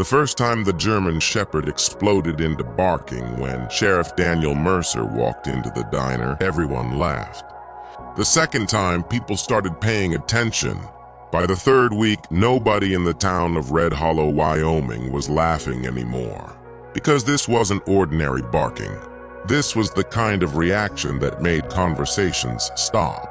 The first time the German Shepherd exploded into barking when Sheriff Daniel Mercer walked into the diner, everyone laughed. The second time, people started paying attention. By the third week, nobody in the town of Red Hollow, Wyoming was laughing anymore. Because this wasn't ordinary barking. This was the kind of reaction that made conversations stop.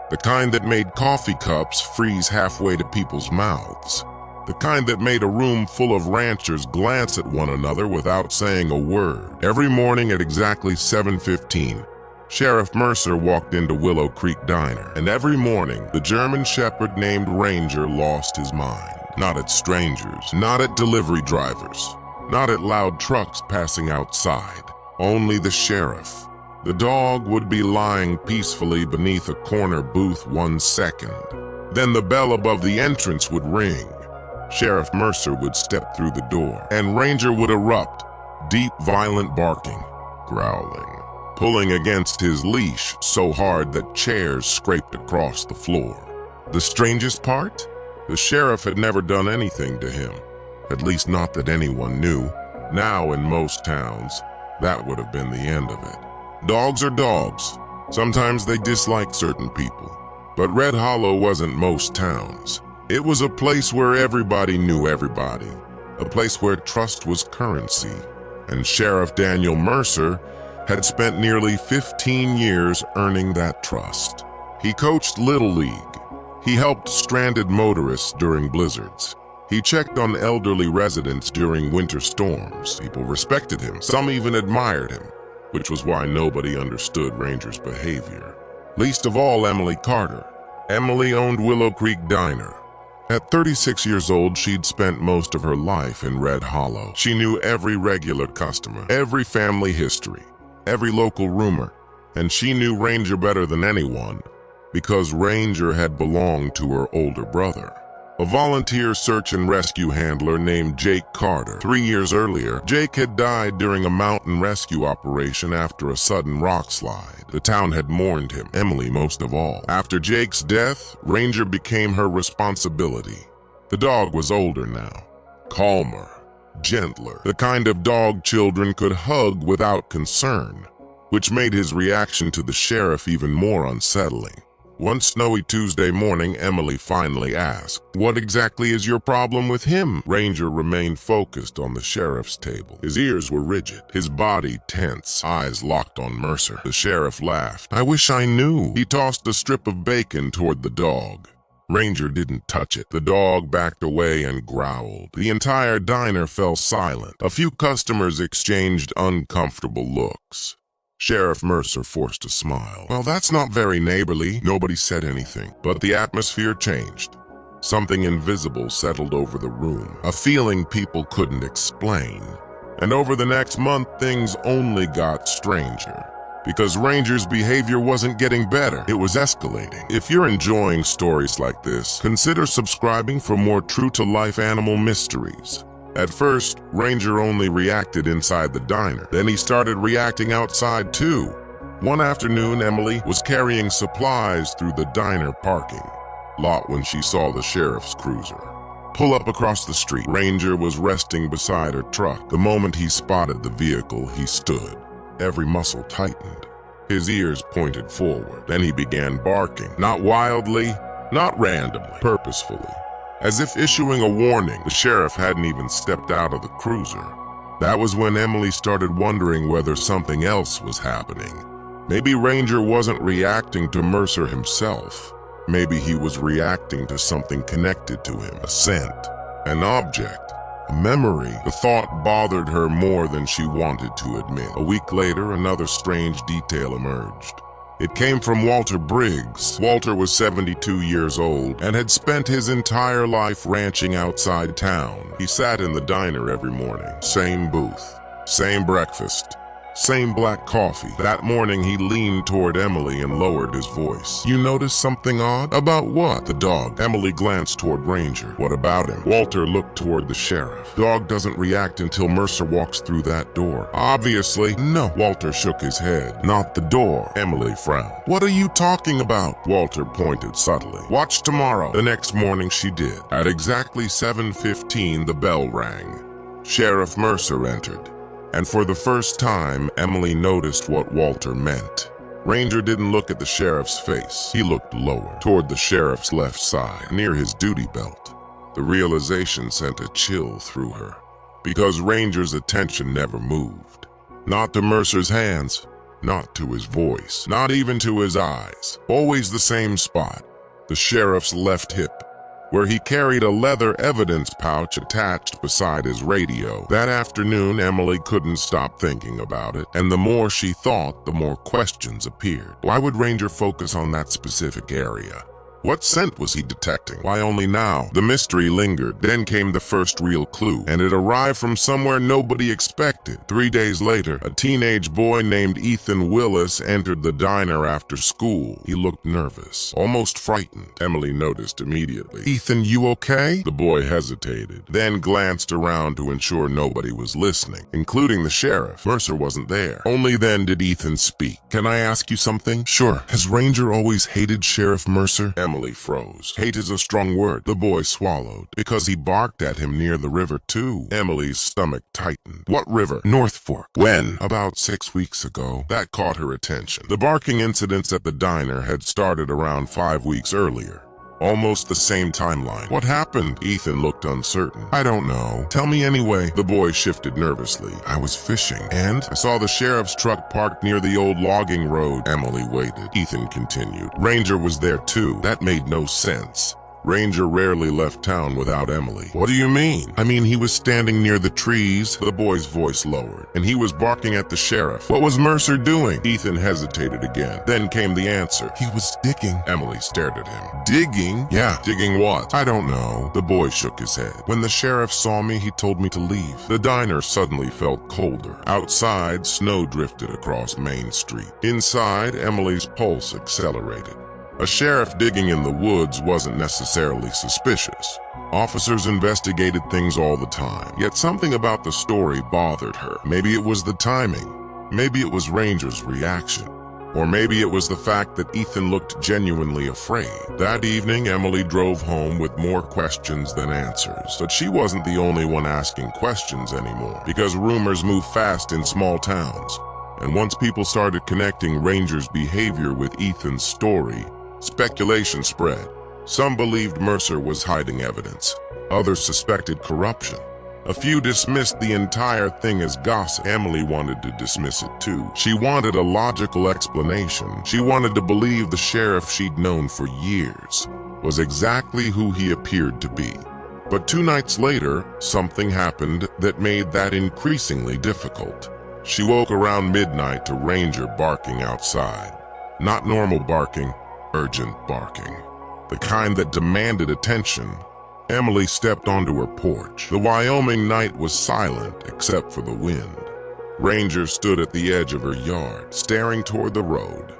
The kind that made coffee cups freeze halfway to people's mouths. The kind that made a room full of ranchers glance at one another without saying a word. Every morning at exactly 7:15, Sheriff Mercer walked into Willow Creek Diner, and every morning the German Shepherd named Ranger lost his mind. Not at strangers, not at delivery drivers, not at loud trucks passing outside. Only the sheriff. The dog would be lying peacefully beneath a corner booth 1 second. Then the bell above the entrance would ring. Sheriff Mercer would step through the door, and Ranger would erupt, deep, violent barking, growling, pulling against his leash so hard that chairs scraped across the floor. The strangest part? The sheriff had never done anything to him, at least not that anyone knew. Now in most towns, that would have been the end of it. Dogs are dogs. Sometimes they dislike certain people. But Red Hollow wasn't most towns. It was a place where everybody knew everybody, a place where trust was currency, and Sheriff Daniel Mercer had spent nearly 15 years earning that trust. He coached Little League. He helped stranded motorists during blizzards. He checked on elderly residents during winter storms. People respected him. Some even admired him, which was why nobody understood Ranger's behavior. Least of all Emily Carter. Emily owned Willow Creek Diner. At 36 years old, she'd spent most of her life in Red Hollow. She knew every regular customer, every family history, every local rumor, and she knew Ranger better than anyone because Ranger had belonged to her older brother, a volunteer search and rescue handler named Jake Carter. 3 years earlier, Jake had died during a mountain rescue operation after a sudden rock slide. The town had mourned him, Emily most of all. After Jake's death, Ranger became her responsibility. The dog was older now, calmer, gentler, the kind of dog children could hug without concern, which made his reaction to the sheriff even more unsettling. One snowy Tuesday morning, Emily finally asked, "What exactly is your problem with him?" Ranger remained focused on the sheriff's table. His ears were rigid, his body tense, eyes locked on Mercer. The sheriff laughed. "I wish I knew." He tossed a strip of bacon toward the dog. Ranger didn't touch it. The dog backed away and growled. The entire diner fell silent. A few customers exchanged uncomfortable looks. Sheriff Mercer forced a smile. "Well, that's not very neighborly." Nobody said anything, but the atmosphere changed. Something invisible settled over the room, a feeling people couldn't explain. And over the next month, things only got stranger. Because Ranger's behavior wasn't getting better, it was escalating. If you're enjoying stories like this, consider subscribing for more true-to-life animal mysteries. At first, Ranger only reacted inside the diner. Then he started reacting outside too. One afternoon, Emily was carrying supplies through the diner parking lot when she saw the sheriff's cruiser pull up across the street. Ranger was resting beside her truck. The moment he spotted the vehicle, he stood. Every muscle tightened. His ears pointed forward. Then he began barking. Not wildly, not randomly, purposefully. As if issuing a warning. The sheriff hadn't even stepped out of the cruiser. That was when Emily started wondering whether something else was happening. Maybe Ranger wasn't reacting to Mercer himself. Maybe he was reacting to something connected to him. A scent, an object, a memory. The thought bothered her more than she wanted to admit. A week later, another strange detail emerged. It came from Walter Briggs. Walter was 72 years old and had spent his entire life ranching outside town. He sat in the diner every morning. Same booth, same breakfast, same black coffee. That morning he leaned toward Emily and lowered his voice. "You noticed something odd?" "About what?" "The dog." Emily glanced toward Ranger. "What about him?" Walter looked toward the sheriff. "Dog doesn't react until Mercer walks through that door." "Obviously." "No." Walter shook his head. "Not the door." Emily frowned. "What are you talking about?" Walter pointed subtly. "Watch tomorrow." The next morning she did. At exactly 7:15, the bell rang. Sheriff Mercer entered, and for the first time, Emily noticed what Walter meant. Ranger didn't look at the sheriff's face. He looked lower, toward the sheriff's left side, near his duty belt. The realization sent a chill through her, because Ranger's attention never moved. Not to Mercer's hands, not to his voice, not even to his eyes. Always the same spot, the sheriff's left hip, where he carried a leather evidence pouch attached beside his radio. That afternoon, Emily couldn't stop thinking about it, and the more she thought, the more questions appeared. Why would Ranger focus on that specific area? What scent was he detecting? Why only now? The mystery lingered. Then came the first real clue, and it arrived from somewhere nobody expected. 3 days later, a teenage boy named Ethan Willis entered the diner after school. He looked nervous, almost frightened. Emily noticed immediately. "Ethan, you okay?" The boy hesitated, then glanced around to ensure nobody was listening, including the sheriff. Mercer wasn't there. Only then did Ethan speak. "Can I ask you something?" "Sure." "Has Ranger always hated Sheriff Mercer?" Emily froze. Hate is a strong word. The boy swallowed. "Because he barked at him near the river too." Emily's stomach tightened. "What river?" "North Fork." "When?" "About 6 weeks ago." That caught her attention. The barking incidents at the diner had started around 5 weeks earlier. Almost the same timeline. "What happened?" Ethan looked uncertain. "I don't know." "Tell me anyway." The boy shifted nervously. "I was fishing, and I saw the sheriff's truck parked near the old logging road." Emily waited. Ethan continued. "Ranger was there too." That made no sense. Ranger rarely left town without Emily. "What do you mean?" "I mean, he was standing near the trees." The boy's voice lowered. "And he was barking at the sheriff." "What was Mercer doing?" Ethan hesitated again. Then came the answer. "He was digging." Emily stared at him. "Digging?" "Yeah." "Digging what?" "I don't know." The boy shook his head. "When the sheriff saw me, he told me to leave." The diner suddenly felt colder. Outside, snow drifted across Main Street. Inside, Emily's pulse accelerated. A sheriff digging in the woods wasn't necessarily suspicious. Officers investigated things all the time, yet something about the story bothered her. Maybe it was the timing, maybe it was Ranger's reaction, or maybe it was the fact that Ethan looked genuinely afraid. That evening, Emily drove home with more questions than answers. But she wasn't the only one asking questions anymore, because rumors move fast in small towns. And once people started connecting Ranger's behavior with Ethan's story, speculation spread. Some believed Mercer was hiding evidence. Others suspected corruption. A few dismissed the entire thing as gossip. Emily wanted to dismiss it too. She wanted a logical explanation. She wanted to believe the sheriff she'd known for years was exactly who he appeared to be. But 2 nights later, something happened that made that increasingly difficult. She woke around midnight to Ranger barking outside. Not normal barking, urgent barking. The kind that demanded attention. Emily stepped onto her porch. The Wyoming night was silent except for the wind. Ranger stood at the edge of her yard, staring toward the road,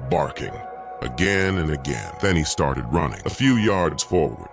barking, again and again. Then he started running, a few yards forward,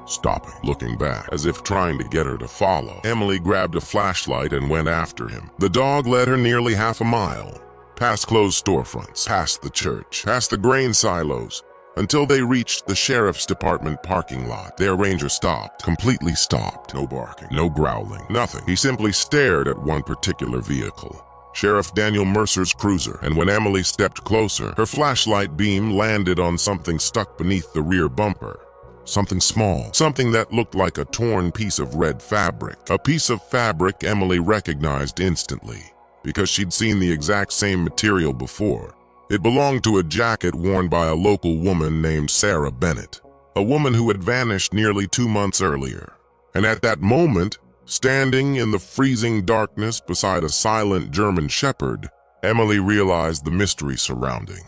stopping, looking back, as if trying to get her to follow. Emily grabbed a flashlight and went after him. The dog led her nearly half a mile, past closed storefronts, past the church, past the grain silos, until they reached the sheriff's department parking lot. There, Ranger stopped, completely stopped. No barking, no growling, nothing. He simply stared at one particular vehicle, Sheriff Daniel Mercer's cruiser, and when Emily stepped closer, her flashlight beam landed on something stuck beneath the rear bumper. Something small, something that looked like a torn piece of red fabric. A piece of fabric Emily recognized instantly, because she'd seen the exact same material before. It belonged to a jacket worn by a local woman named Sarah Bennett, a woman who had vanished nearly 2 months earlier. And at that moment, standing in the freezing darkness beside a silent German shepherd, Emily realized the mystery surrounding.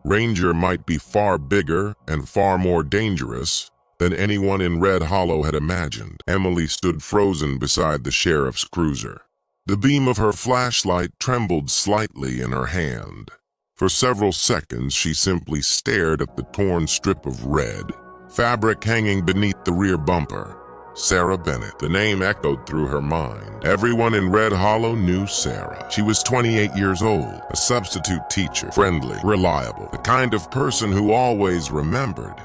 Ranger might be far bigger and far more dangerous than anyone in Red Hollow had imagined. Emily stood frozen beside the sheriff's cruiser. The beam of her flashlight trembled slightly in her hand. For several seconds, she simply stared at the torn strip of red fabric hanging beneath the rear bumper. Sarah Bennett. The name echoed through her mind. Everyone in Red Hollow knew Sarah. She was 28 years old, a substitute teacher, friendly, reliable, the kind of person who always remembered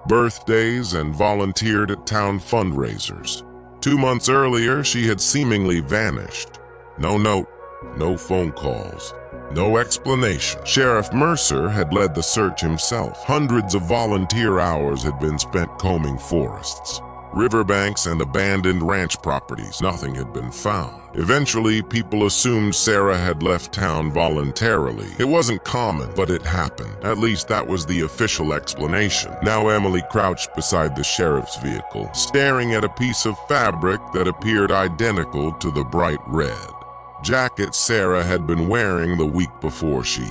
birthdays and volunteered at town fundraisers. 2 months earlier, she had seemingly vanished. No note, no phone calls, no explanation. Sheriff Mercer had led the search himself. Hundreds of volunteer hours had been spent combing forests, riverbanks, and abandoned ranch properties. Nothing had been found. Eventually, people assumed Sarah had left town voluntarily. It wasn't common, but it happened. At least that was the official explanation. Now Emily crouched beside the sheriff's vehicle, staring at a piece of fabric that appeared identical to the bright red jacket Sarah had been wearing the week before she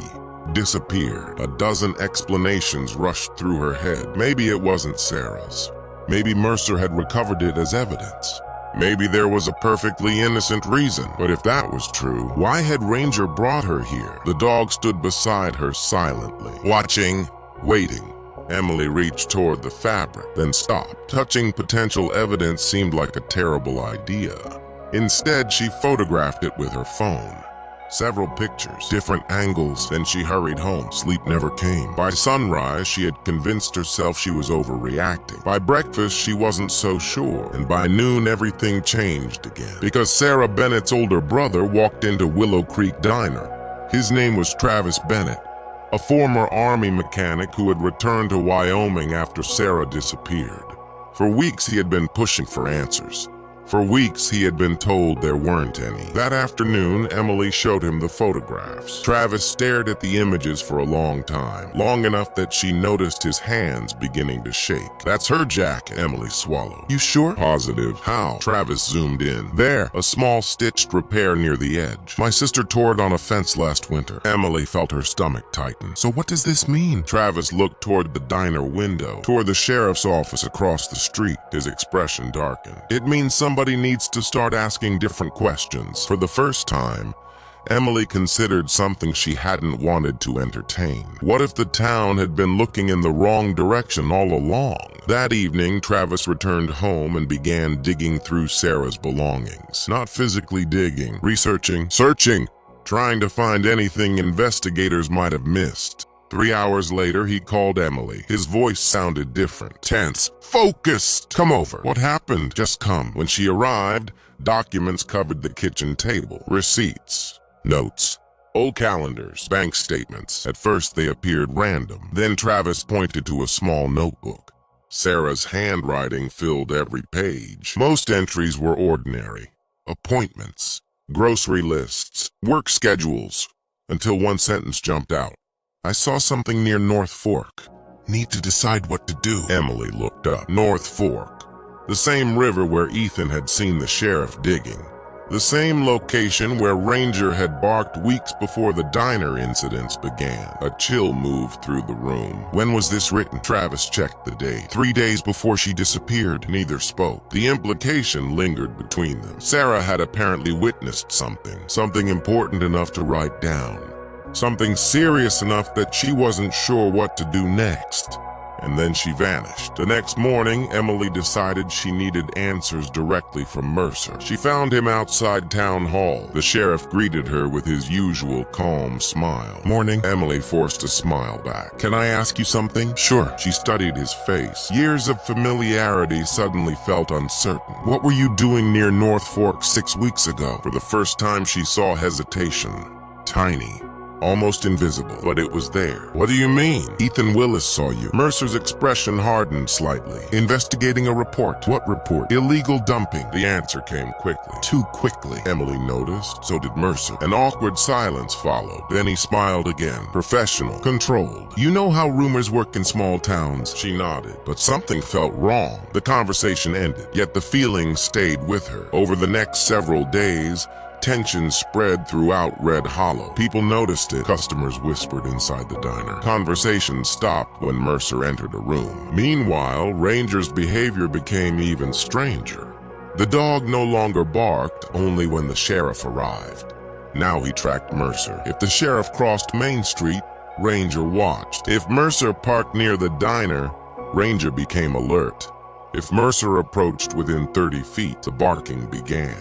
disappeared. A dozen explanations rushed through her head. Maybe it wasn't Sarah's. Maybe Mercer had recovered it as evidence. Maybe there was a perfectly innocent reason. But if that was true, why had Ranger brought her here? The dog stood beside her silently, watching, waiting. Emily reached toward the fabric, then stopped. Touching potential evidence seemed like a terrible idea. Instead, she photographed it with her phone. Several pictures, different angles, then she hurried home. Sleep never came. By sunrise, she had convinced herself she was overreacting. By breakfast, she wasn't so sure. And by noon, everything changed again. Because Sarah Bennett's older brother walked into Willow Creek Diner. His name was Travis Bennett, a former Army mechanic who had returned to Wyoming after Sarah disappeared. For weeks, he had been pushing for answers. For weeks, he had been told there weren't any. That afternoon, Emily showed him the photographs. Travis stared at the images for a long time, long enough that she noticed his hands beginning to shake. That's her jacket, Emily swallowed. You sure? Positive. How? Travis zoomed in. There, a small stitched repair near the edge. My sister tore it on a fence last winter. Emily felt her stomach tighten. So what does this mean? Travis looked toward the diner window, toward the sheriff's office across the street. His expression darkened. It means somebody needs to start asking different questions. For the first time, Emily considered something she hadn't wanted to entertain. What if the town had been looking in the wrong direction all along? That evening, Travis returned home and began digging through Sarah's belongings. Not physically digging, researching, searching, trying to find anything investigators might have missed. 3 hours later, he called Emily. His voice sounded different, tense, focused. Come over. What happened? Just come. When she arrived, documents covered the kitchen table. Receipts, notes, old calendars, bank statements. At first, they appeared random. Then Travis pointed to a small notebook. Sarah's handwriting filled every page. Most entries were ordinary. Appointments, grocery lists, work schedules, until one sentence jumped out. I saw something near North Fork. Need to decide what to do. Emily looked up. North Fork. The same river where Ethan had seen the sheriff digging. The same location where Ranger had barked weeks before the diner incidents began. A chill moved through the room. When was this written? Travis checked the date. 3 days before she disappeared. Neither spoke. The implication lingered between them. Sarah had apparently witnessed something important enough to write down. Something serious enough that she wasn't sure what to do next. And then she vanished. The next morning, Emily decided she needed answers directly from Mercer. She found him outside town hall. The sheriff greeted her with his usual calm smile. Morning. Emily forced a smile back. Can I ask you something? Sure. She studied his face. Years of familiarity suddenly felt uncertain. What were you doing near North Fork 6 weeks ago? For the first time, she saw hesitation. Tiny. Almost invisible, but it was there. What do you mean? Ethan Willis saw you. Mercer's expression hardened slightly. Investigating a report. What report? Illegal dumping. The answer came quickly. Too quickly, Emily noticed. So did Mercer. An awkward silence followed. Then he smiled again. Professional. Controlled. You know how rumors work in small towns? She nodded. But something felt wrong. The conversation ended, yet the feeling stayed with her. Over the next several days, tension spread throughout Red Hollow. People noticed it. Customers whispered inside the diner. Conversations stopped when Mercer entered a room. Meanwhile, Ranger's behavior became even stranger. The dog no longer barked, only when the sheriff arrived. Now he tracked Mercer. If the sheriff crossed Main Street, Ranger watched. If Mercer parked near the diner, Ranger became alert. If Mercer approached within 30 feet, the barking began.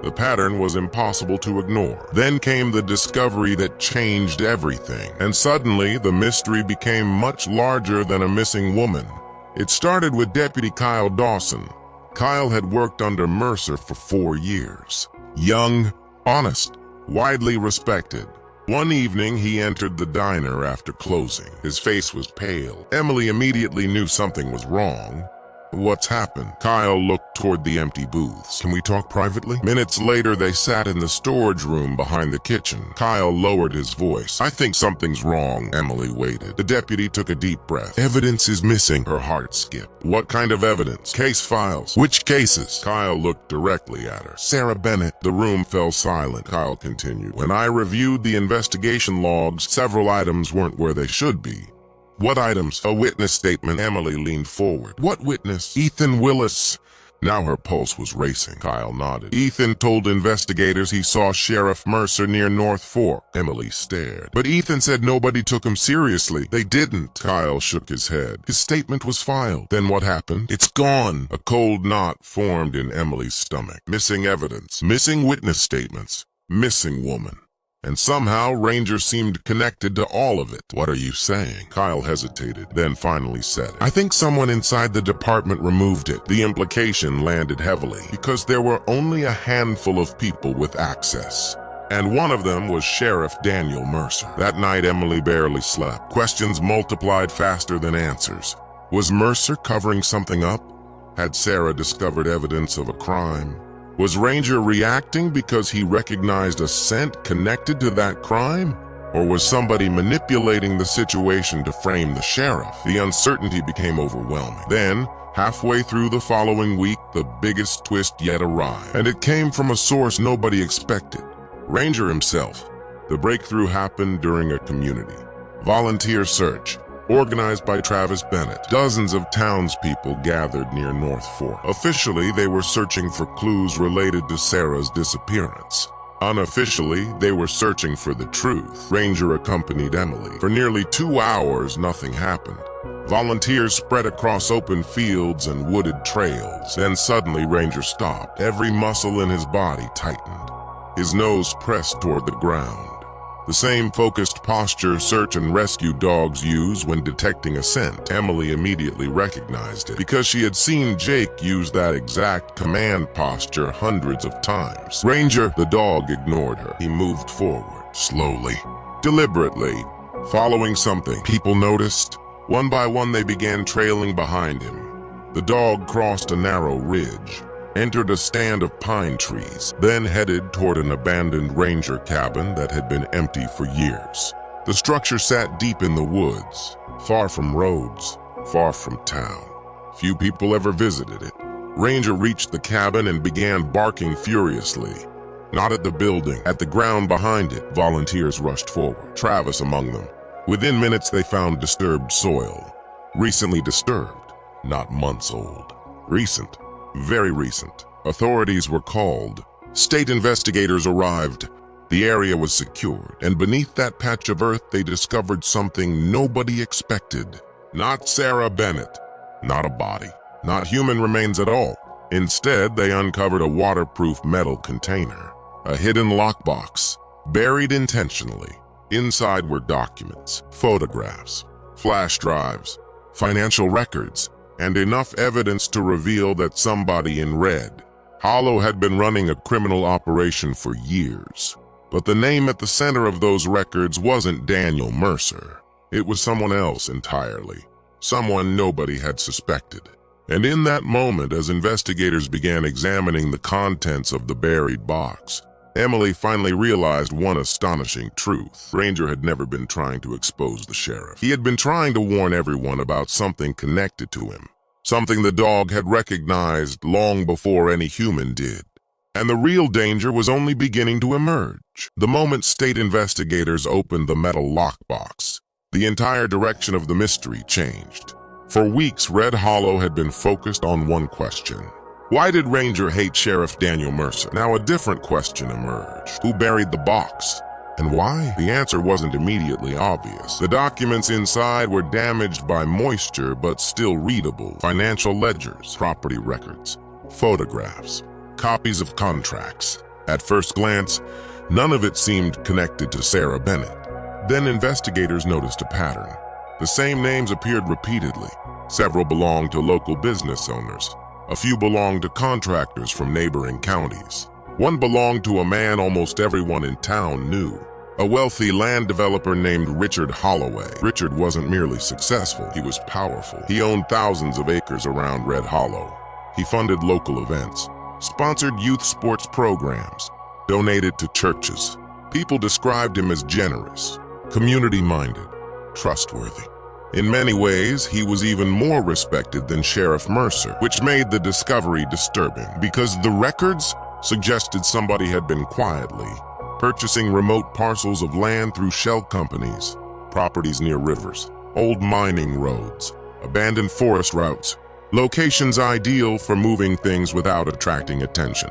The pattern was impossible to ignore. Then came the discovery that changed everything. And suddenly, the mystery became much larger than a missing woman. It started with Deputy Kyle Dawson, Kyle had worked under Mercer for 4 years. Young, honest, widely respected. One evening, he entered the diner after closing. His face was pale. Emily immediately knew something was wrong. What's happened? Kyle looked toward the empty booths. Can we talk privately? Minutes later, they sat in the storage room behind the kitchen. Kyle lowered his voice. I think something's wrong. Emily waited. The deputy took a deep breath. Evidence is missing. Her heart skipped. What kind of evidence? Case files. Which cases? Kyle looked directly at her. Sarah Bennett. The room fell silent. Kyle continued. When I reviewed the investigation logs, several items weren't where they should be. What items? A witness statement. Emily leaned forward. What witness? Ethan Willis. Now her pulse was racing. Kyle nodded. Ethan told investigators he saw Sheriff Mercer near North Fork. Emily stared. But Ethan said nobody took him seriously. They didn't. Kyle shook his head. His statement was filed. Then what happened? It's gone. A cold knot formed in Emily's stomach. Missing evidence. Missing witness statements. Missing woman. And somehow Ranger seemed connected to all of it. What are you saying? Kyle hesitated, then finally said it. I think someone inside the department removed it. The implication landed heavily, because there were only a handful of people with access. And one of them was Sheriff Daniel Mercer. That night, Emily barely slept. Questions multiplied faster than answers. Was Mercer covering something up? Had Sarah discovered evidence of a crime? Was Ranger reacting because he recognized a scent connected to that crime? Or was somebody manipulating the situation to frame the sheriff? The uncertainty became overwhelming. Then, halfway through the following week, the biggest twist yet arrived. And it came from a source nobody expected. Ranger himself. The breakthrough happened during a community volunteer search. Organized by Travis Bennett, dozens of townspeople gathered near North Fork. Officially, they were searching for clues related to Sarah's disappearance. Unofficially, they were searching for the truth. Ranger accompanied Emily. For nearly 2 hours, nothing happened. Volunteers spread across open fields and wooded trails. Then suddenly, Ranger stopped. Every muscle in his body tightened. His nose pressed toward the ground. The same focused posture search and rescue dogs use when detecting a scent. Emily immediately recognized it because she had seen Jake use that exact command posture hundreds of times. Ranger, the dog, ignored her. He moved forward, slowly, deliberately, following something. People noticed. One by one, they began trailing behind him. The dog crossed a narrow ridge, entered a stand of pine trees, then headed toward an abandoned ranger cabin that had been empty for years. The structure sat deep in the woods, far from roads, far from town. Few people ever visited it. Ranger reached the cabin and began barking furiously. Not at the building, at the ground behind it. Volunteers rushed forward, Travis among them. Within minutes, they found disturbed soil. Recently disturbed, not months old. Recent. Very recent. Authorities were called. State investigators arrived. The area was secured, and beneath that patch of earth they discovered something nobody expected. Not Sarah Bennett. Not a body. Not human remains at all. Instead, they uncovered a waterproof metal container. A hidden lockbox, buried intentionally. Inside were documents, photographs, flash drives, financial records, and enough evidence to reveal that somebody in red, Hollow, had been running a criminal operation for years. But the name at the center of those records wasn't Daniel Mercer. It was someone else entirely. Someone nobody had suspected. And in that moment, as investigators began examining the contents of the buried box, Emily finally realized one astonishing truth. Ranger had never been trying to expose the sheriff. He had been trying to warn everyone about something connected to him, something the dog had recognized long before any human did. And the real danger was only beginning to emerge. The moment state investigators opened the metal lockbox, the entire direction of the mystery changed. For weeks, Red Hollow had been focused on one question. Why did Ranger hate Sheriff Daniel Mercer? Now a different question emerged. Who buried the box? And why? The answer wasn't immediately obvious. The documents inside were damaged by moisture but still readable. Financial ledgers, property records, photographs, copies of contracts. At first glance, none of it seemed connected to Sarah Bennett. Then investigators noticed a pattern. The same names appeared repeatedly. Several belonged to local business owners. A few belonged to contractors from neighboring counties. One belonged to a man almost everyone in town knew. A wealthy land developer named Richard Holloway. Richard wasn't merely successful, he was powerful. He owned thousands of acres around Red Hollow. He funded local events, sponsored youth sports programs, donated to churches. People described him as generous, community-minded, trustworthy. In many ways, he was even more respected than Sheriff Mercer, which made the discovery disturbing because the records suggested somebody had been quietly purchasing remote parcels of land through shell companies, properties near rivers, old mining roads, abandoned forest routes, locations ideal for moving things without attracting attention,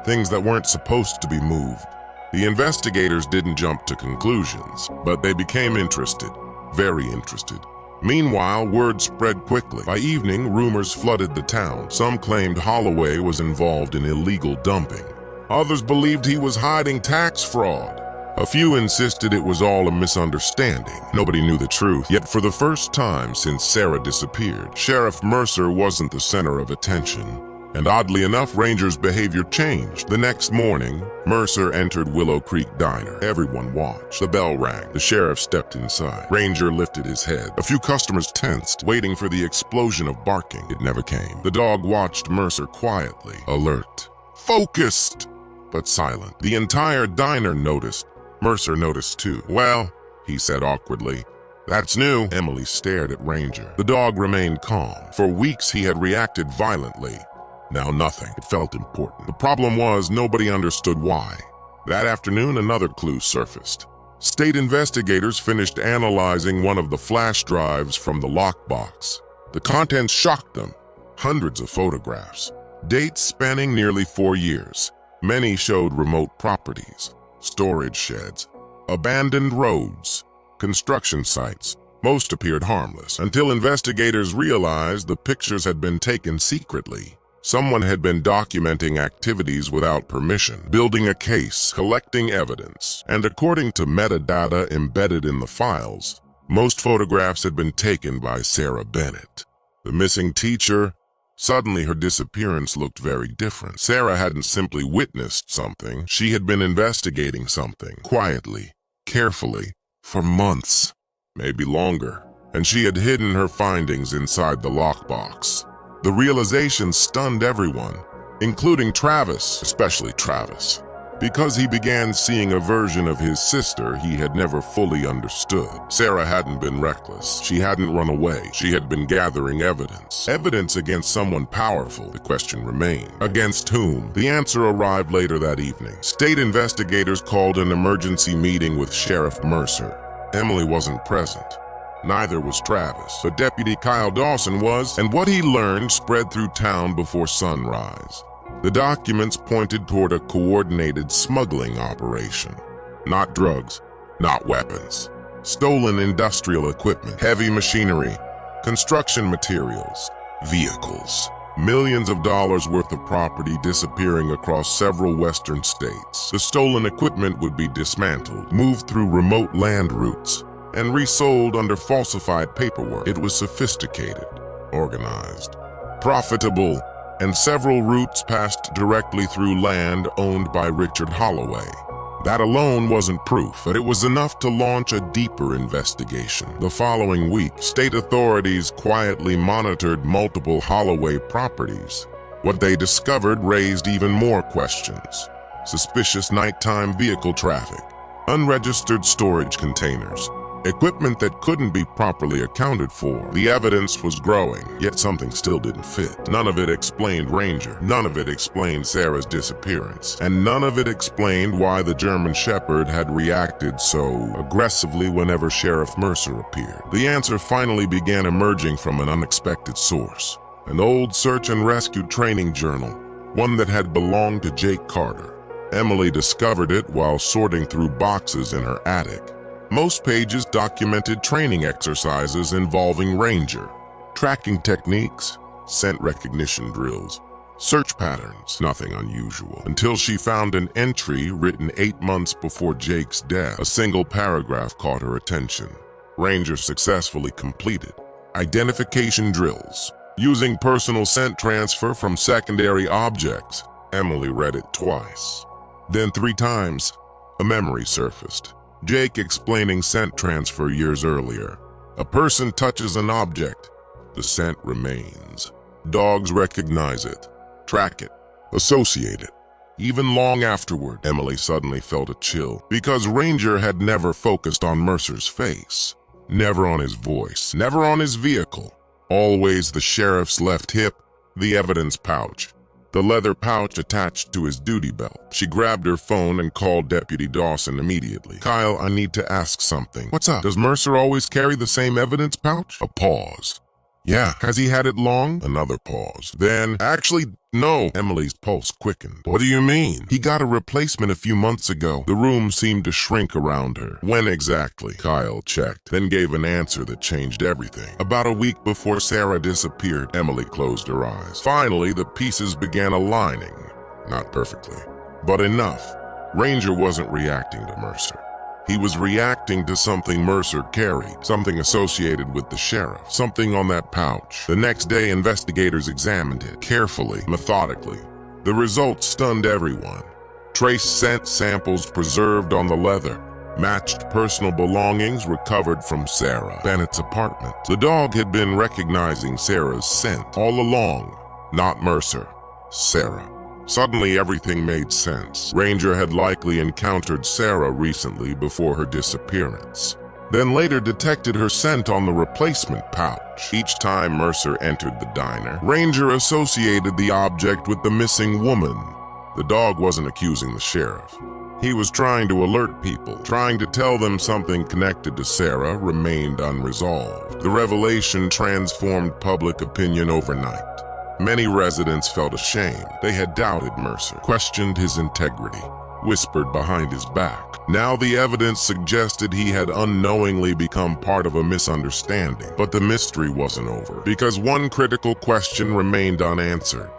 things that weren't supposed to be moved. The investigators didn't jump to conclusions, but they became interested, very interested. Meanwhile, word spread quickly. By evening, rumors flooded the town. Some claimed Holloway was involved in illegal dumping. Others believed he was hiding tax fraud. A few insisted it was all a misunderstanding. Nobody knew the truth. Yet for the first time since Sarah disappeared, Sheriff Mercer wasn't the center of attention. And oddly enough, Ranger's behavior changed. The next morning, Mercer entered Willow Creek Diner. Everyone watched. The bell rang. The sheriff stepped inside. Ranger lifted his head. A few customers tensed, waiting for the explosion of barking. It never came. The dog watched Mercer quietly, alert, focused, but silent. The entire diner noticed. Mercer noticed too. "Well," he said awkwardly, "that's new." Emily stared at Ranger. The dog remained calm. For weeks he had reacted violently. Now nothing. It felt important. The problem was nobody understood why. That afternoon, another clue surfaced. State investigators finished analyzing one of the flash drives from the lockbox. The contents shocked them. Hundreds of photographs. Dates spanning nearly 4 years. Many showed remote properties, storage sheds, abandoned roads, construction sites. Most appeared harmless, until investigators realized the pictures had been taken secretly. Someone had been documenting activities without permission, building a case, collecting evidence, and according to metadata embedded in the files, most photographs had been taken by Sarah Bennett. The missing teacher, suddenly her disappearance looked very different. Sarah hadn't simply witnessed something, she had been investigating something, quietly, carefully, for months, maybe longer, and she had hidden her findings inside the lockbox. The realization stunned everyone, including Travis, especially Travis, because he began seeing a version of his sister he had never fully understood. Sarah hadn't been reckless. She hadn't run away. She had been gathering evidence. Evidence against someone powerful. The question remained. Against whom? The answer arrived later that evening. State investigators called an emergency meeting with Sheriff Mercer. Emily wasn't present. Neither was Travis, but Deputy Kyle Dawson was, and what he learned spread through town before sunrise. The documents pointed toward a coordinated smuggling operation. Not drugs, not weapons. Stolen industrial equipment, heavy machinery, construction materials, vehicles. Millions of dollars worth of property disappearing across several western states. The stolen equipment would be dismantled, moved through remote land routes, and resold under falsified paperwork. It was sophisticated, organized, profitable, and several routes passed directly through land owned by Richard Holloway. That alone wasn't proof, but it was enough to launch a deeper investigation. The following week, state authorities quietly monitored multiple Holloway properties. What they discovered raised even more questions. Suspicious nighttime vehicle traffic, unregistered storage containers, equipment that couldn't be properly accounted for. The evidence was growing, yet something still didn't fit. None of it explained Ranger. None of it explained Sarah's disappearance. And none of it explained why the German Shepherd had reacted so aggressively whenever Sheriff Mercer appeared. The answer finally began emerging from an unexpected source. An old search and rescue training journal, one that had belonged to Jake Carter. Emily discovered it while sorting through boxes in her attic. Most pages documented training exercises involving Ranger, tracking techniques, scent recognition drills, search patterns, nothing unusual, until she found an entry written 8 months before Jake's death. A single paragraph caught her attention. Ranger successfully completed identification drills, using personal scent transfer from secondary objects. Emily read it twice. Then 3 times, a memory surfaced. Jake explaining scent transfer years earlier. A person touches an object, the scent remains. Dogs recognize it, track it, associate it. Even long afterward, Emily suddenly felt a chill because Ranger had never focused on Mercer's face. Never on his voice, never on his vehicle. Always the sheriff's left hip, the evidence pouch, the leather pouch attached to his duty belt. She grabbed her phone and called Deputy Dawson immediately. "Kyle, I need to ask something." "What's up?" "Does Mercer always carry the same evidence pouch?" A pause. "Yeah." "Has he had it long?" Another pause. Then, "Actually, no." Emily's pulse quickened. "What do you mean?" "He got a replacement a few months ago." The room seemed to shrink around her. "When exactly?" Kyle checked, then gave an answer that changed everything. "About a week before Sarah disappeared." Emily closed her eyes. Finally, the pieces began aligning. Not perfectly, but enough. Ranger wasn't reacting to Mercer. He was reacting to something Mercer carried, something associated with the sheriff, something on that pouch. The next day, investigators examined it carefully, methodically. The results stunned everyone. Trace scent samples preserved on the leather, matched personal belongings recovered from Sarah Bennett's apartment. The dog had been recognizing Sarah's scent all along, not Mercer, Sarah. Suddenly, everything made sense. Ranger had likely encountered Sarah recently before her disappearance, then later detected her scent on the replacement pouch. Each time Mercer entered the diner, Ranger associated the object with the missing woman. The dog wasn't accusing the sheriff. He was trying to alert people, trying to tell them something connected to Sarah remained unresolved. The revelation transformed public opinion overnight. Many residents felt ashamed. They had doubted Mercer, questioned his integrity, whispered behind his back. Now the evidence suggested he had unknowingly become part of a misunderstanding. But the mystery wasn't over, because one critical question remained unanswered.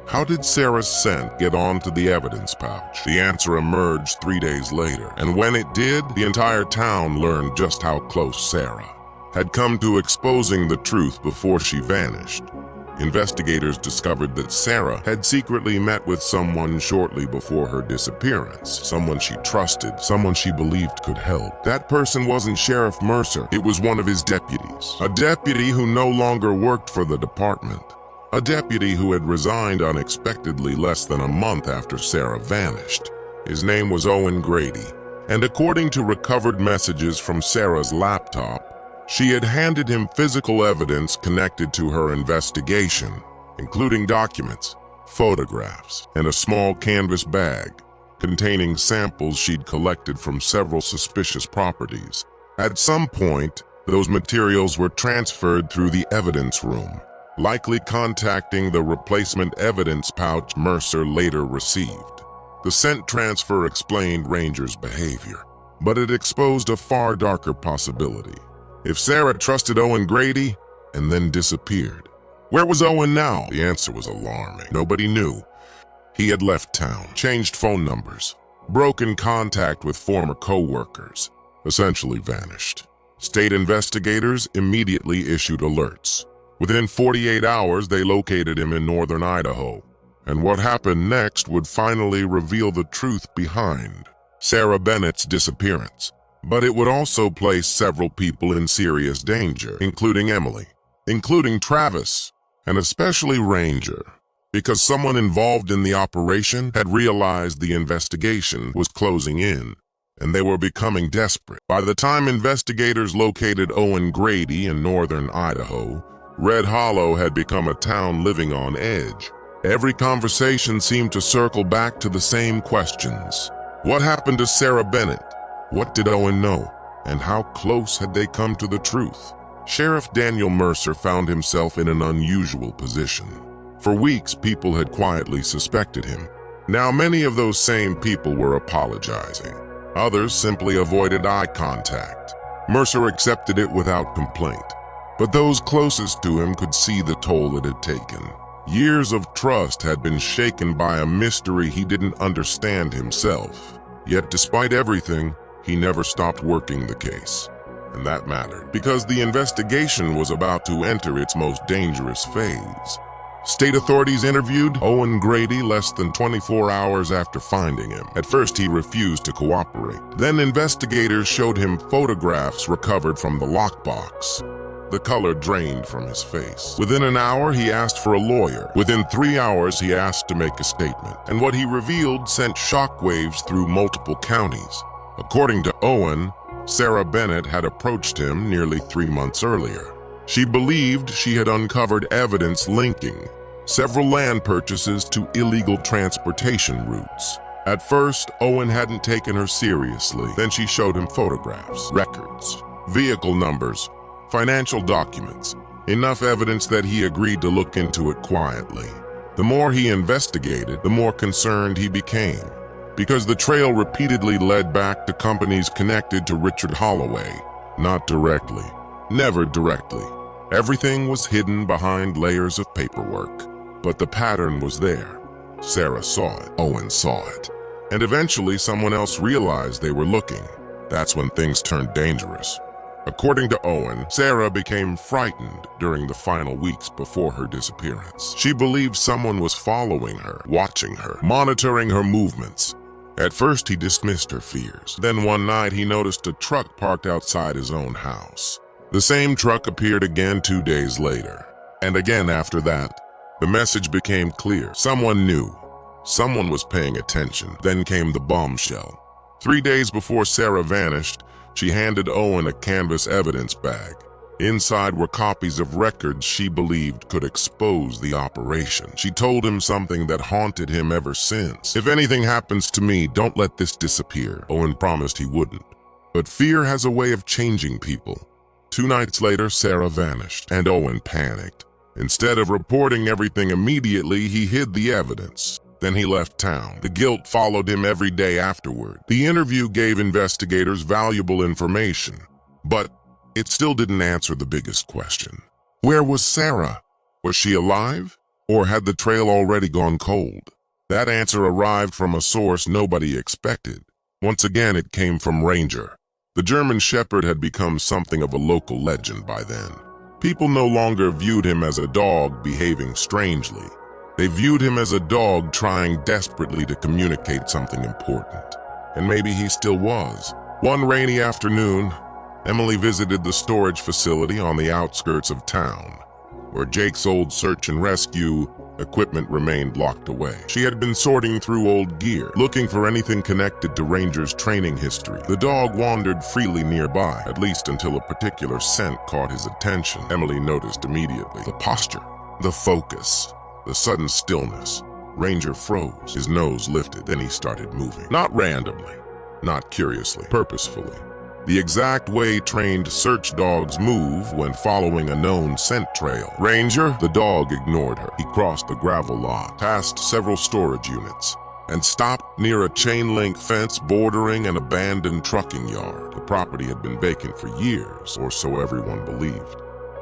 How did Sarah's scent get onto the evidence pouch? The answer emerged 3 days later, and when it did, the entire town learned just how close Sarah had come to exposing the truth before she vanished. Investigators discovered that Sarah had secretly met with someone shortly before her disappearance. Someone she trusted, someone she believed could help. That person wasn't Sheriff Mercer. It was one of his deputies. A deputy who no longer worked for the department. A deputy who had resigned unexpectedly less than a month after Sarah vanished. His name was Owen Grady, and according to recovered messages from Sarah's laptop, she had handed him physical evidence connected to her investigation, including documents, photographs, and a small canvas bag containing samples she'd collected from several suspicious properties. At some point, those materials were transferred through the evidence room, likely contacting the replacement evidence pouch Mercer later received. The scent transfer explained Ranger's behavior, but it exposed a far darker possibility. If Sarah trusted Owen Grady and then disappeared, where was Owen now? The answer was alarming. Nobody knew. He had left town, changed phone numbers, broken contact with former co-workers, essentially vanished. State investigators immediately issued alerts. Within 48 hours, they located him in northern Idaho, and what happened next would finally reveal the truth behind Sarah Bennett's disappearance. But it would also place several people in serious danger, including Emily, including Travis, and especially Ranger, because someone involved in the operation had realized the investigation was closing in, and they were becoming desperate. By the time investigators located Owen Grady in northern Idaho, Red Hollow had become a town living on edge. Every conversation seemed to circle back to the same questions. What happened to Sarah Bennett? What did Owen know? And how close had they come to the truth? Sheriff Daniel Mercer found himself in an unusual position. For weeks, people had quietly suspected him. Now, many of those same people were apologizing. Others simply avoided eye contact. Mercer accepted it without complaint. But those closest to him could see the toll it had taken. Years of trust had been shaken by a mystery he didn't understand himself. Yet despite everything, he never stopped working the case. and that mattered, because the investigation was about to enter its most dangerous phase. State authorities interviewed Owen Grady less than 24 hours after finding him. At first, he refused to cooperate. Then investigators showed him photographs recovered from the lockbox. The color drained from his face. Within an hour, he asked for a lawyer. Within 3 hours, he asked to make a statement. And what he revealed sent shockwaves through multiple counties. According to Owen, Sarah Bennett had approached him nearly 3 months earlier. She believed she had uncovered evidence linking several land purchases to illegal transportation routes. At first, Owen hadn't taken her seriously. Then she showed him photographs, records, vehicle numbers, financial documents, enough evidence that he agreed to look into it quietly. The more he investigated, the more concerned he became, because the trail repeatedly led back to companies connected to Richard Holloway. Not directly. Never directly. Everything was hidden behind layers of paperwork. But the pattern was there. Sarah saw it. Owen saw it. And eventually someone else realized they were looking. That's when things turned dangerous. According to Owen, Sarah became frightened during the final weeks before her disappearance. She believed someone was following her, watching her, monitoring her movements. At first, he dismissed her fears. Then one night, he noticed a truck parked outside his own house. The same truck appeared again 2 days later. And again after that. The message became clear. Someone knew. Someone was paying attention. Then came the bombshell. 3 days before Sarah vanished, she handed Owen a canvas evidence bag. Inside were copies of records she believed could expose the operation. She told him something that haunted him ever since. "If anything happens to me, don't let this disappear." Owen promised he wouldn't. But fear has a way of changing people. 2 nights later, Sarah vanished, and Owen panicked. Instead of reporting everything immediately, he hid the evidence. Then he left town. The guilt followed him every day afterward. The interview gave investigators valuable information, but it still didn't answer the biggest question. Where was Sarah? Was she alive? Or had the trail already gone cold? That answer arrived from a source nobody expected. Once again, it came from Ranger. The German Shepherd had become something of a local legend by then. People no longer viewed him as a dog behaving strangely. They viewed him as a dog trying desperately to communicate something important. And maybe he still was. One rainy afternoon, Emily visited the storage facility on the outskirts of town, where Jake's old search and rescue equipment remained locked away. She had been sorting through old gear, looking for anything connected to Ranger's training history. The dog wandered freely nearby, at least until a particular scent caught his attention. Emily noticed immediately the posture, the focus, the sudden stillness. Ranger froze, his nose lifted, then he started moving. Not randomly, not curiously, purposefully. The exact way trained search dogs move when following a known scent trail. Ranger, the dog, ignored her. He crossed the gravel lot, passed several storage units, and stopped near a chain-link fence bordering an abandoned trucking yard. The property had been vacant for years, or so everyone believed.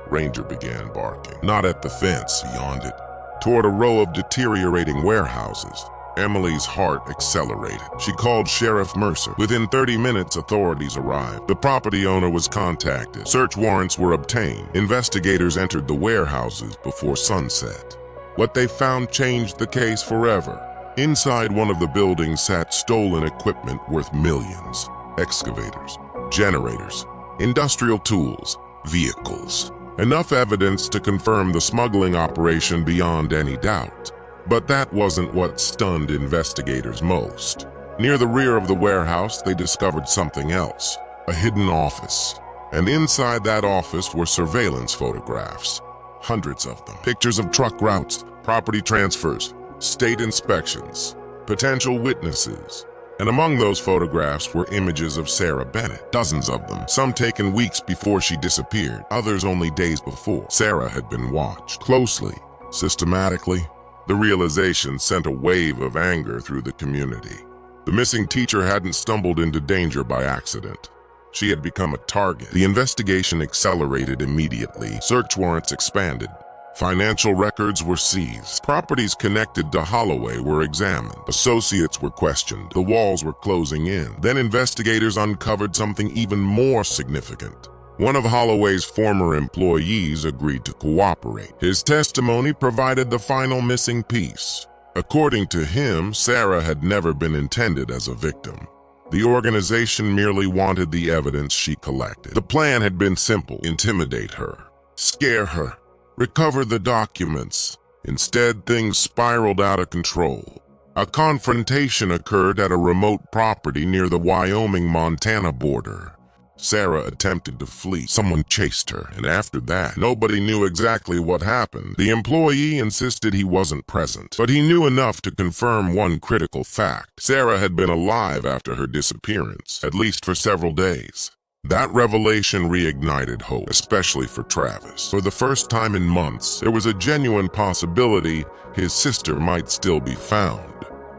Ranger began barking. Not at the fence, beyond it, toward a row of deteriorating warehouses. Emily's heart accelerated. She called Sheriff Mercer. Within 30 minutes, authorities arrived. The property owner was contacted. Search warrants were obtained. Investigators entered the warehouses before sunset. What they found changed the case forever. Inside one of the buildings sat stolen equipment worth millions. Excavators, generators, industrial tools, vehicles. Enough evidence to confirm the smuggling operation beyond any doubt. But that wasn't what stunned investigators most. Near the rear of the warehouse, they discovered something else, a hidden office. And inside that office were surveillance photographs, hundreds of them. Pictures of truck routes, property transfers, state inspections, potential witnesses. And among those photographs were images of Sarah Bennett, dozens of them, some taken weeks before she disappeared, others only days before. Sarah had been watched closely, systematically. The realization sent a wave of anger through the community. The missing teacher hadn't stumbled into danger by accident. She had become a target. The investigation accelerated immediately. Search warrants expanded. Financial records were seized. Properties connected to Holloway were examined. Associates were questioned. The walls were closing in. Then investigators uncovered something even more significant. One of Holloway's former employees agreed to cooperate. His testimony provided the final missing piece. According to him, Sarah had never been intended as a victim. The organization merely wanted the evidence she collected. The plan had been simple: intimidate her, scare her, recover the documents. Instead, things spiraled out of control. A confrontation occurred at a remote property near the Wyoming-Montana border. Sarah attempted to flee. Someone chased her, and after that, nobody knew exactly what happened. The employee insisted he wasn't present, but he knew enough to confirm one critical fact. Sarah had been alive after her disappearance, at least for several days. That revelation reignited hope, especially for Travis. For the first time in months, there was a genuine possibility his sister might still be found.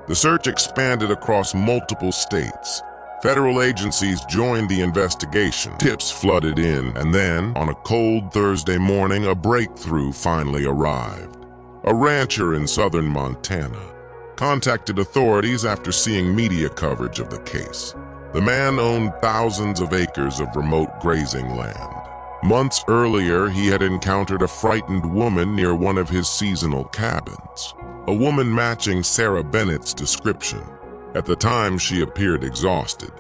The search expanded across multiple states. Federal agencies joined the investigation. Tips flooded in, and then, on a cold Thursday morning, a breakthrough finally arrived. A rancher in southern Montana contacted authorities after seeing media coverage of the case. The man owned thousands of acres of remote grazing land. Months earlier, he had encountered a frightened woman near one of his seasonal cabins, a woman matching Sarah Bennett's description. At the time, she appeared exhausted,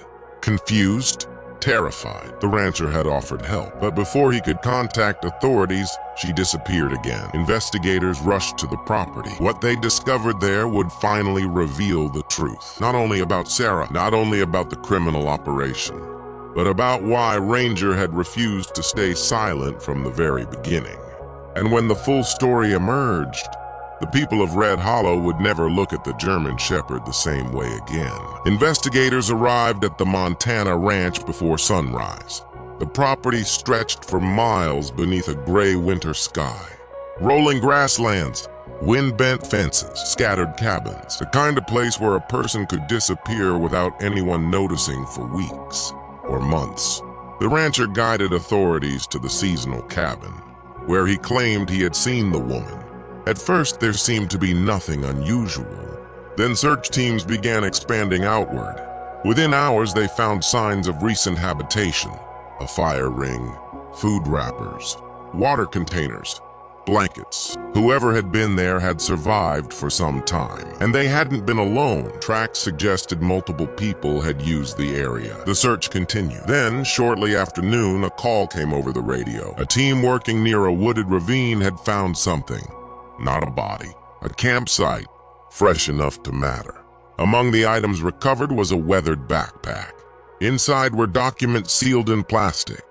confused, terrified. The rancher had offered help, but before he could contact authorities, she disappeared again. Investigators rushed to the property. What they discovered there would finally reveal the truth, not only about Sarah, not only about the criminal operation, but about why Ranger had refused to stay silent from the very beginning. And when the full story emerged, the people of Red Hollow would never look at the German Shepherd the same way again. Investigators arrived at the Montana ranch before sunrise. The property stretched for miles beneath a gray winter sky. Rolling grasslands, wind-bent fences, scattered cabins, the kind of place where a person could disappear without anyone noticing for weeks or months. The rancher guided authorities to the seasonal cabin, where he claimed he had seen the woman. At first, there seemed to be nothing unusual. Then search teams began expanding outward. Within hours, they found signs of recent habitation: a fire ring, food wrappers, water containers, blankets. Whoever had been there had survived for some time, and they hadn't been alone. Tracks suggested multiple people had used the area. The search continued. Then, shortly after noon, a call came over the radio. A team working near a wooded ravine had found something. Not a body, a campsite, fresh enough to matter. Among the items recovered was a weathered backpack. Inside were documents sealed in plastic,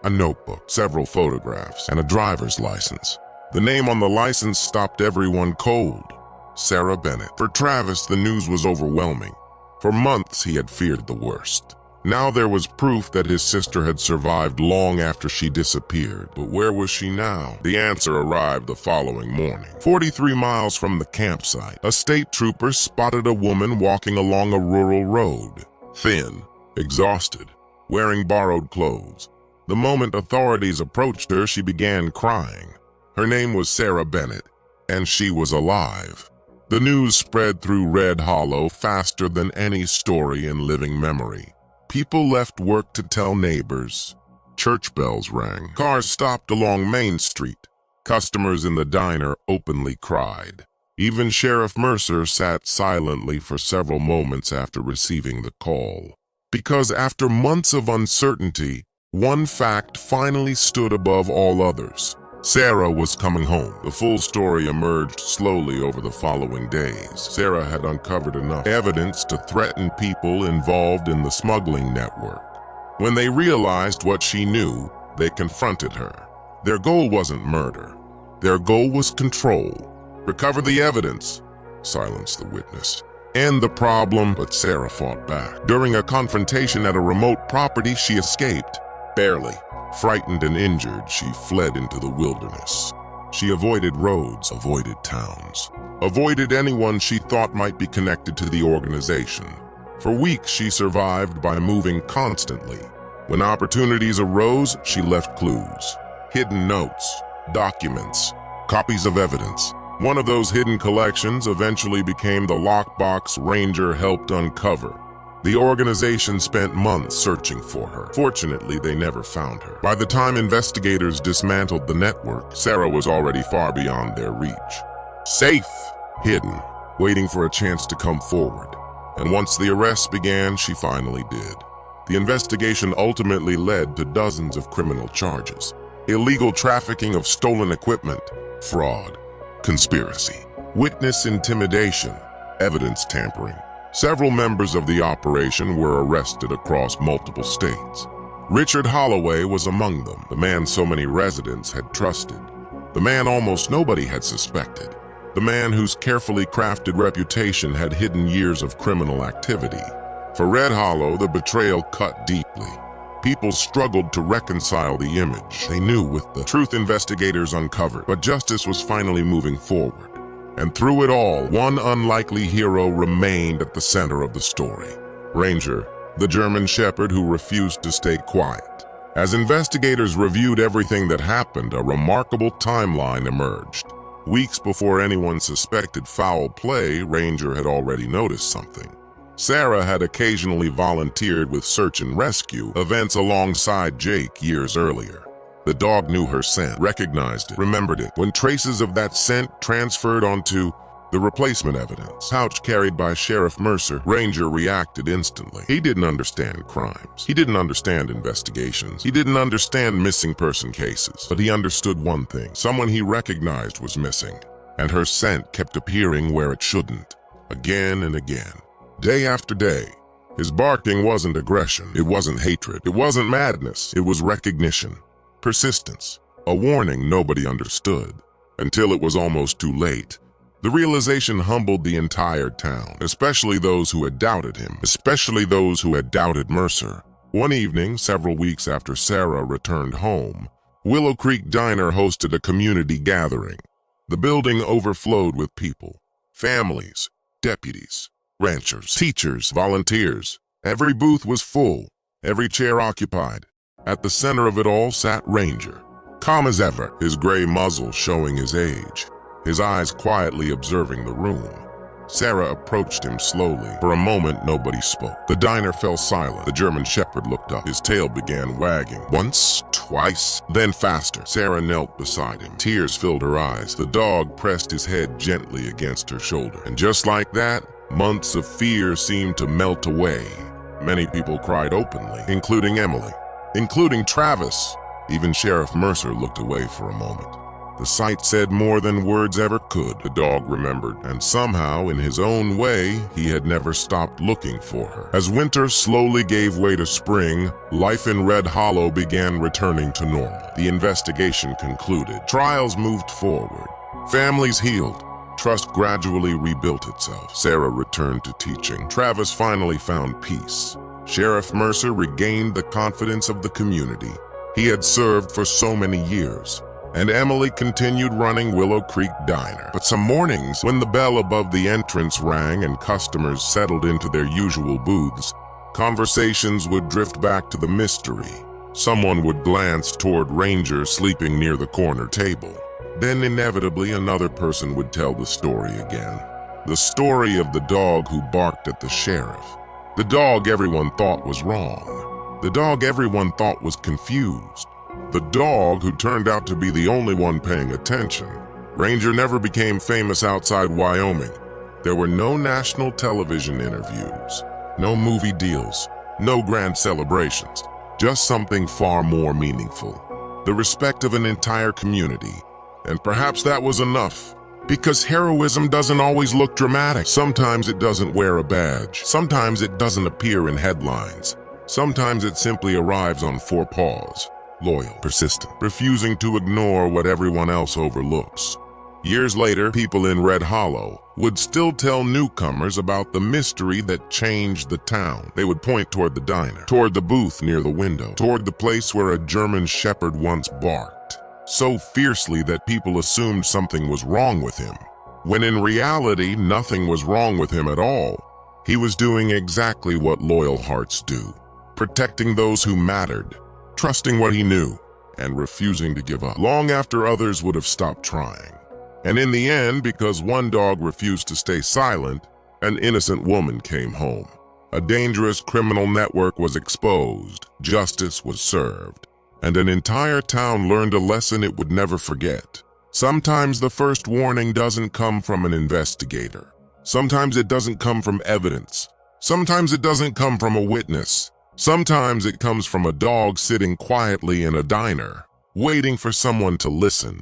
a notebook, several photographs, and a driver's license. The name on the license stopped everyone cold: Sarah Bennett. For Travis, the news was overwhelming. For months, he had feared the worst. Now there was proof that his sister had survived long after she disappeared. But where was she now? The answer arrived the following morning. 43 miles from the campsite, a state trooper spotted a woman walking along a rural road. Thin, exhausted, wearing borrowed clothes. The moment authorities approached her, she began crying. Her name was Sarah Bennett, and she was alive. The news spread through Red Hollow faster than any story in living memory. People left work to tell neighbors. Church bells rang. Cars stopped along Main Street. Customers in the diner openly cried. Even Sheriff Mercer sat silently for several moments after receiving the call. Because after months of uncertainty, one fact finally stood above all others. Sarah was coming home. The full story emerged slowly over the following days. Sarah had uncovered enough evidence to threaten people involved in the smuggling network. When they realized what she knew, they confronted her. Their goal wasn't murder. Their goal was control. Recover the evidence, silence the witness, end the problem. But Sarah fought back. During a confrontation at a remote property, she escaped. Barely. Frightened and injured, she fled into the wilderness. She avoided roads, avoided towns, avoided anyone she thought might be connected to the organization. For weeks, she survived by moving constantly. When opportunities arose, she left clues, hidden notes, documents, copies of evidence. One of those hidden collections eventually became the lockbox Ranger helped uncover. The organization spent months searching for her. Fortunately, they never found her. By the time investigators dismantled the network, Sarah was already far beyond their reach. Safe, hidden, waiting for a chance to come forward. And once the arrests began, she finally did. The investigation ultimately led to dozens of criminal charges: illegal trafficking of stolen equipment, fraud, conspiracy, witness intimidation, evidence tampering. Several members of the operation were arrested across multiple states. Richard Holloway was among them, the man so many residents had trusted, the man almost nobody had suspected, the man whose carefully crafted reputation had hidden years of criminal activity. For Red Hollow, the betrayal cut deeply. People struggled to reconcile the image they knew with the truth investigators uncovered, but justice was finally moving forward. And through it all, one unlikely hero remained at the center of the story: Ranger, the German Shepherd who refused to stay quiet. As investigators reviewed everything that happened, a remarkable timeline emerged. Weeks before anyone suspected foul play, Ranger had already noticed something. Sarah had occasionally volunteered with search and rescue events alongside Jake years earlier. The dog knew her scent, recognized it, remembered it. When traces of that scent transferred onto the replacement evidence pouch carried by Sheriff Mercer, Ranger reacted instantly. He didn't understand crimes. He didn't understand investigations. He didn't understand missing person cases. But he understood one thing: someone he recognized was missing, and her scent kept appearing where it shouldn't, again and again. Day after day. His barking wasn't aggression. It wasn't hatred. It wasn't madness. It was recognition. Persistence. A warning nobody understood. Until it was almost too late. The realization humbled the entire town, especially those who had doubted him, especially those who had doubted Mercer. One evening, several weeks after Sarah returned home, Willow Creek Diner hosted a community gathering. The building overflowed with people, families, deputies, ranchers, teachers, volunteers. Every booth was full, every chair occupied. At the center of it all sat Ranger, calm as ever, his gray muzzle showing his age, his eyes quietly observing the room. Sarah approached him slowly. For a moment, nobody spoke. The diner fell silent. The German Shepherd looked up. His tail began wagging. Once, twice, then faster. Sarah knelt beside him. Tears filled her eyes. The dog pressed his head gently against her shoulder. And just like that, months of fear seemed to melt away. Many people cried openly, including Emily, including Travis. Even Sheriff Mercer looked away for a moment. The sight said more than words ever could, the dog remembered, and somehow, in his own way, he had never stopped looking for her. As winter slowly gave way to spring, life in Red Hollow began returning to normal. The investigation concluded. Trials moved forward. Families healed. Trust gradually rebuilt itself. Sarah returned to teaching. Travis finally found peace. Sheriff Mercer regained the confidence of the community he had served for so many years. And Emily continued running Willow Creek Diner. But some mornings, when the bell above the entrance rang and customers settled into their usual booths, conversations would drift back to the mystery. Someone would glance toward Ranger sleeping near the corner table. Then inevitably another person would tell the story again. The story of the dog who barked at the sheriff. The dog everyone thought was wrong. The dog everyone thought was confused. The dog who turned out to be the only one paying attention. Ranger never became famous outside Wyoming. There were no national television interviews, no movie deals, no grand celebrations, just something far more meaningful. The respect of an entire community. And perhaps that was enough. Because heroism doesn't always look dramatic. Sometimes it doesn't wear a badge. Sometimes it doesn't appear in headlines. Sometimes it simply arrives on four paws. Loyal, persistent, refusing to ignore what everyone else overlooks. Years later, people in Red Hollow would still tell newcomers about the mystery that changed the town. They would point toward the diner, toward the booth near the window, toward the place where a German Shepherd once barked, so fiercely that people assumed something was wrong with him, when in reality, nothing was wrong with him at all. He was doing exactly what loyal hearts do, protecting those who mattered, trusting what he knew, and refusing to give up, long after others would have stopped trying. And in the end, because one dog refused to stay silent, an innocent woman came home. A dangerous criminal network was exposed, justice was served, and an entire town learned a lesson it would never forget. Sometimes the first warning doesn't come from an investigator. Sometimes it doesn't come from evidence. Sometimes it doesn't come from a witness. Sometimes it comes from a dog sitting quietly in a diner, waiting for someone to listen.